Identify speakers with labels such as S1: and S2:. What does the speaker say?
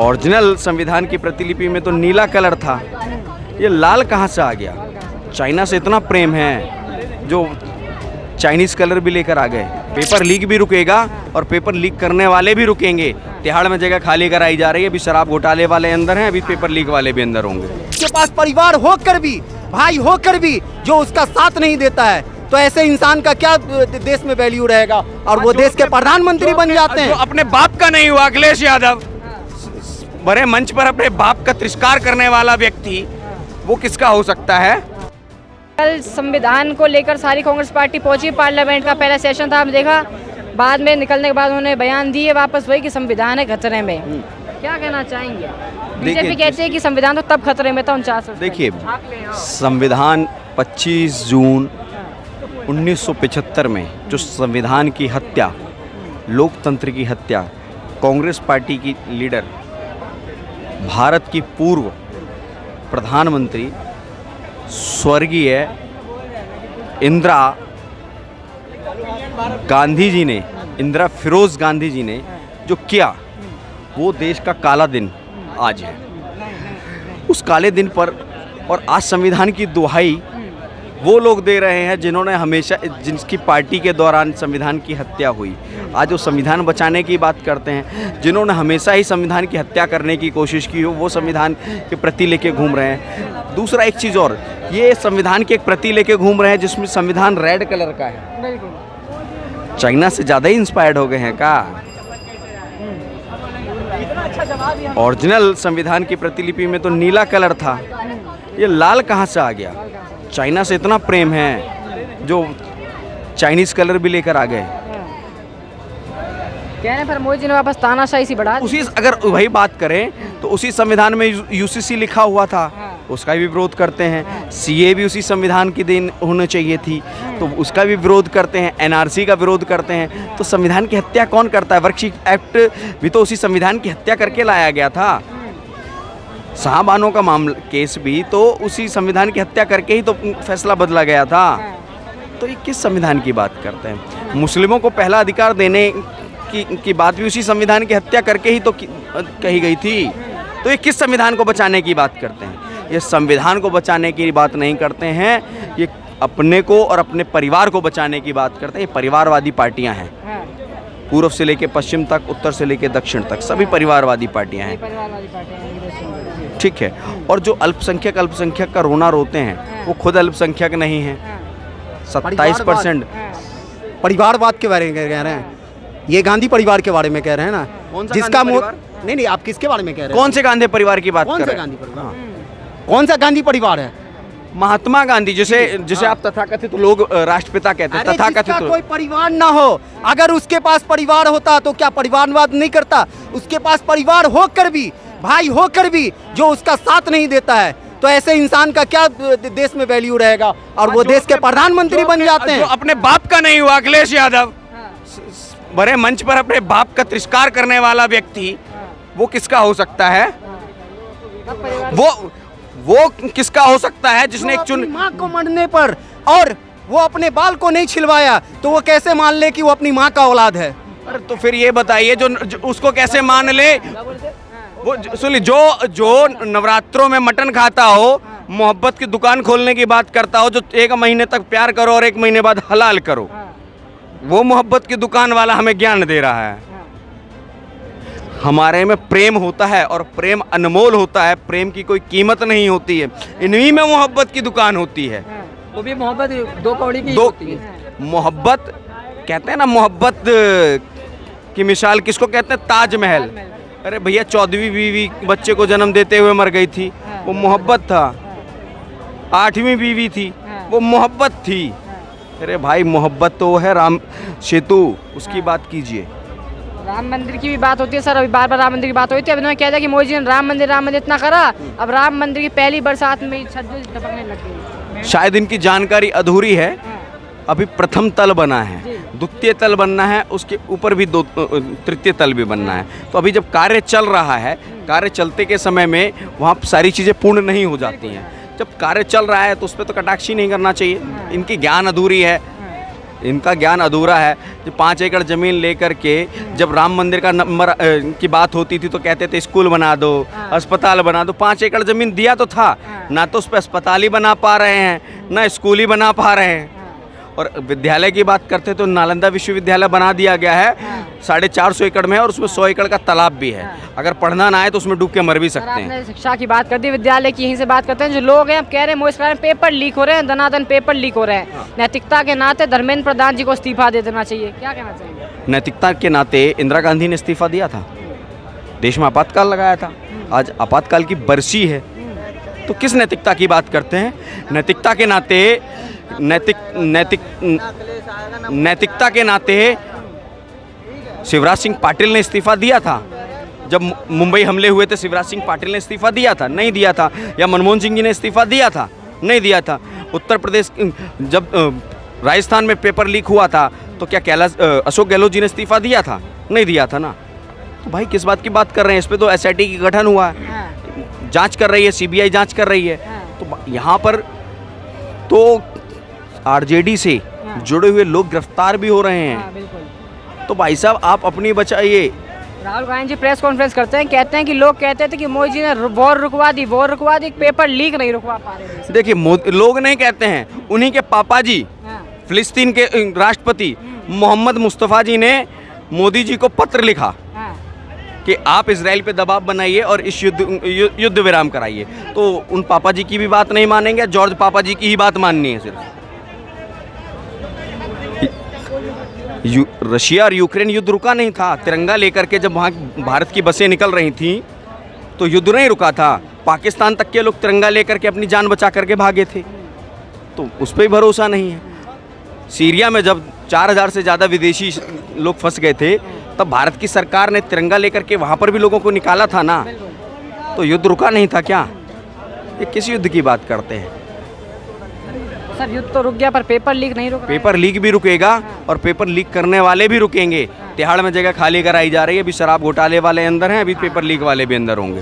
S1: Original संविधान की प्रतिलिपि में तो नीला कलर था, ये लाल कहाँ से आ गया? चाइना से इतना प्रेम है जो चाइनीज़ कलर भी लेकर आ गए। पेपर लीक भी रुकेगा और पेपर लीक करने वाले भी रुकेंगे। तिहाड़ में जगह खाली कराई जा रही है, अभी शराब घोटाले वाले अंदर हैं, अभी पेपर लीक वाले भी अंदर होंगे।
S2: उसके पास परिवार होकर भी, भाई होकर भी जो उसका साथ नहीं देता है, तो ऐसे इंसान का क्या देश में वैल्यू रहेगा? और वो देश के प्रधानमंत्री बन जाते हैं।
S1: अपने बाप का नहीं हुआ अखिलेश यादव, बड़े मंच पर अपने बाप का तिरस्कार करने वाला व्यक्ति, वो किसका हो सकता है?
S3: कल संविधान को लेकर सारी कांग्रेस पार्टी पहुंची, पार्लियामेंट का पहला सेशन था, हमने देखा। बाद में निकलने के बाद उन्होंने बयान दिए वापस वही कि संविधान है खतरे में। क्या कहना चाहेंगे? बीजेपी कहती है कि संविधान तो तब खतरे में था 49 वर्ष।
S1: देखिए, संविधान 25 जून 1975 में जो संविधान की हत्या, लोकतंत्र की हत्या, कांग्रेस पार्टी की लीडर, भारत की पूर्व प्रधानमंत्री स्वर्गीय इंदिरा गांधी जी ने, इंदिरा फिरोज गांधी जी ने जो किया, वो देश का काला दिन आज है। उस काले दिन पर और आज संविधान की दुहाई वो लोग दे रहे हैं जिन्होंने हमेशा, जिनकी पार्टी के दौरान संविधान की हत्या हुई, आज वो संविधान बचाने की बात करते हैं। जिन्होंने हमेशा ही संविधान की हत्या करने की कोशिश की हो, वो संविधान के प्रति लेके घूम रहे हैं। दूसरा एक चीज़ और, ये संविधान की एक प्रति लेके घूम रहे हैं जिसमें संविधान रेड कलर का है। चाइना से ज़्यादा ही इंस्पायर्ड हो गए हैं का? ओरिजिनल संविधान की प्रतिलिपि में तो नीला कलर था, ये लाल कहाँ से आ गया? चाइना से इतना प्रेम है जो चाइनीज़ कलर भी लेकर आ गए।
S3: कह रहे हैं पर मोदी जी ने वापस तानाशाही सी बढ़ा दी।
S1: उसी, अगर वही बात करें तो उसी संविधान में यूसीसी लिखा हुआ था, उसका भी विरोध करते हैं। सीए भी उसी संविधान की देन होनी चाहिए थी, तो उसका भी विरोध करते हैं। एनआरसी का विरोध करते हैं। तो संविधान की हत्या कौन करता है? वर्कशीट एक्ट भी तो उसी संविधान की हत्या करके लाया गया था। साहबानों का मामला, केस भी तो उसी संविधान की हत्या करके ही तो फैसला बदला गया था। तो ये किस संविधान की बात करते हैं? मुस्लिमों को पहला अधिकार देने की बात भी उसी संविधान की हत्या करके ही तो कही गई थी। तो ये किस संविधान को बचाने की बात करते हैं? ये संविधान को बचाने की बात नहीं करते हैं, ये अपने को और अपने परिवार को बचाने की बात करते हैं। ये परिवारवादी पार्टियां हैं, पूर्व से लेकर पश्चिम तक, उत्तर से लेकर दक्षिण तक, सभी परिवारवादी पार्टियां हैं। ठीक है। और जो अल्पसंख्यक का रोना रोते हैं, वो खुद अल्पसंख्यक नहीं हैं। 27%
S2: परिवारवाद के बारे में कह रहे हैं। ये गांधी परिवार के बारे में कह रहे हैं ना, जिसका नहीं, आप किसके बारे में कह रहे हैं?
S1: कौन से गांधी परिवार की बात कर रहे हैं?
S2: गांधी परिवार, कौन सा गांधी परिवार है?
S1: महात्मा गांधी, जिसे आप तथाकथित लोग राष्ट्रपिता कहते हैं। तथाकथित
S2: कोई परिवार ना हो, अगर उसके पास परिवार होता तो क्या परिवारवाद नहीं करता? उसके पास परिवार होकर भी, भाई होकर भी जो उसका साथ नहीं देता है, तो ऐसे इंसान का क्या देश में वैल्यू रहेगा? और वो देश के प्रधानमंत्री बन जाते हैं।
S1: अपने बाप का नहीं हुआ अखिलेश यादव, बड़े मंच पर अपने बाप का तिरस्कार करने वाला व्यक्ति, वो किसका हो सकता है? वो किसका हो सकता है जिसने एक
S2: माँ को मरने पर और वो अपने बाल को नहीं छिलवाया, तो वो कैसे मान ले कि वो अपनी माँ का औलाद है?
S1: अरे तो फिर ये बताइए, जो उसको कैसे मान ले? वो सुनिए, जो नवरात्रों में मटन खाता हो, मोहब्बत की दुकान खोलने की बात करता हो, जो 1 महीने तक प्यार करो और 1 महीने बाद हलाल करो, वो मोहब्बत की दुकान वाला हमें ज्ञान दे रहा है। हमारे में प्रेम होता है और प्रेम अनमोल होता है, प्रेम की कोई कीमत नहीं होती है, इन्हीं में मोहब्बत की दुकान होती है।
S3: वो भी मोहब्बत 2 कौड़ी की होती है।
S1: मोहब्बत कहते हैं ना, मोहब्बत की मिसाल किसको कहते हैं? ताजमहल। अरे भैया, 14वीं बीवी बच्चे को जन्म देते हुए मर गई थी, वो मोहब्बत था। 8वीं बीवी थी, वो मोहब्बत थी। अरे भाई, मोहब्बत तो है राम सेतु, उसकी बात कीजिए।
S3: राम मंदिर की भी बात होती है सर, अभी बार बार राम मंदिर की बात होती है। अभी मैं कहता कि मोदी जी ने राम मंदिर इतना करा, अब राम मंदिर की पहली बरसात में छत टपकने लग गई।
S1: शायद इनकी जानकारी अधूरी है। अभी प्रथम तल बना है, द्वितीय तल बनना है, उसके ऊपर भी तृतीय तल भी बनना है। तो अभी जब कार्य चल रहा है, कार्य चलते के समय में वहाँ सारी चीज़ें पूर्ण नहीं हो जाती हैं। जब कार्य चल रहा है तो उस पर तो कटाक्ष ही नहीं करना चाहिए। इनकी ज्ञान अधूरी है। इनका ज्ञान अधूरा है। जो 5 एकड़ ज़मीन लेकर के जब राम मंदिर का नंबर की बात होती थी तो कहते थे स्कूल बना दो, अस्पताल बना दो। 5 एकड़ ज़मीन दिया तो था, ना तो उस पर अस्पताल ही बना पा रहे हैं, ना स्कूल ही बना पा रहे हैं। और विद्यालय की बात करते तो नालंदा विश्वविद्यालय बना दिया गया है, 450 एकड़ में है और उसमें 100 एकड़ का तालाब भी है। अगर पढ़ना ना आए तो उसमें डूब के मर भी
S3: सर,
S1: सकते हैं।
S3: आपने शिक्षा की बात कर दी, विद्यालय की यहीं से बात करते हैं। जो लोग हैं अब कह रहे हैं मोइस में पेपर लीक हो रहे हैं, दनादन पेपर लीक हो रहे हैं। नैतिकता के नाते धर्मेंद्र प्रधान जी को इस्तीफा दे देना चाहिए, क्या कहना चाहिए?
S1: नैतिकता के नाते इंदिरा गांधी ने इस्तीफा दिया था, देश में आपातकाल लगाया था, आज आपातकाल की बरसी है, तो किस नैतिकता की बात करते हैं? नैतिकता के नाते नैतिकता के नाते शिवराज सिंह पाटिल ने इस्तीफा दिया था। जब मुंबई हमले हुए थे शिवराज सिंह पाटिल ने इस्तीफा दिया था? नहीं दिया था। या मनमोहन सिंह जी ने इस्तीफा दिया था? नहीं दिया था। उत्तर प्रदेश जब राजस्थान में पेपर लीक हुआ था तो क्या कैलाश अशोक गहलोत जी ने इस्तीफा दिया था? नहीं दिया था ना। तो भाई किस बात की बात कर रहे हैं? इस पे तो SIT की गठन हुआ है, जांच कर रही है, CBI जांच कर रही है। तो यहाँ पर तो RJD से जुड़े हुए लोग गिरफ्तार भी हो रहे हैं।
S3: बिल्कुल।
S1: तो भाई साहब आप अपनी बचाइए।
S3: राहुल गांधी जी प्रेस कॉन्फ्रेंस करते हैं, कहते हैं कि लोग कहते थे कि मोदी जी ने वॉर रुकवा दी, पेपर लीक नहीं रुकवा पा रहे।
S1: देखिए लोग नहीं कहते हैं, उन्हीं के पापा जी फिलिस्तीन के राष्ट्रपति मोहम्मद मुस्तफ़ा जी ने मोदी जी को पत्र लिखा कि आप इजराइल पे दबाव बनाइए और इस युद्ध विराम कराइए। तो उन पापा जी की भी बात नहीं मानेंगे, जॉर्ज पापा जी की ही बात माननी है सिर्फ। रशिया और यूक्रेन युद्ध रुका नहीं था। तिरंगा लेकर के जब वहाँ भारत की बसें निकल रही थी तो युद्ध नहीं रुका था। पाकिस्तान तक के लोग तिरंगा लेकर के अपनी जान बचा करके भागे थे, तो उस पर भरोसा नहीं है। सीरिया में जब 4000 से ज़्यादा विदेशी लोग फंस गए थे तब भारत की सरकार ने तिरंगा लेकर के वहाँ पर भी लोगों को निकाला था ना। तो युद्ध रुका नहीं था क्या? ये किस युद्ध की बात करते हैं?
S3: सर युद्ध तो रुक गया पर पेपर लीक नहीं रुक रहा है।
S1: पेपर लीक भी रुकेगा और पेपर लीक करने वाले भी रुकेंगे। तिहाड़ में जगह खाली कराई जा रही है, अभी शराब घोटाले वाले अंदर हैं, अभी पेपर लीक वाले भी अंदर होंगे।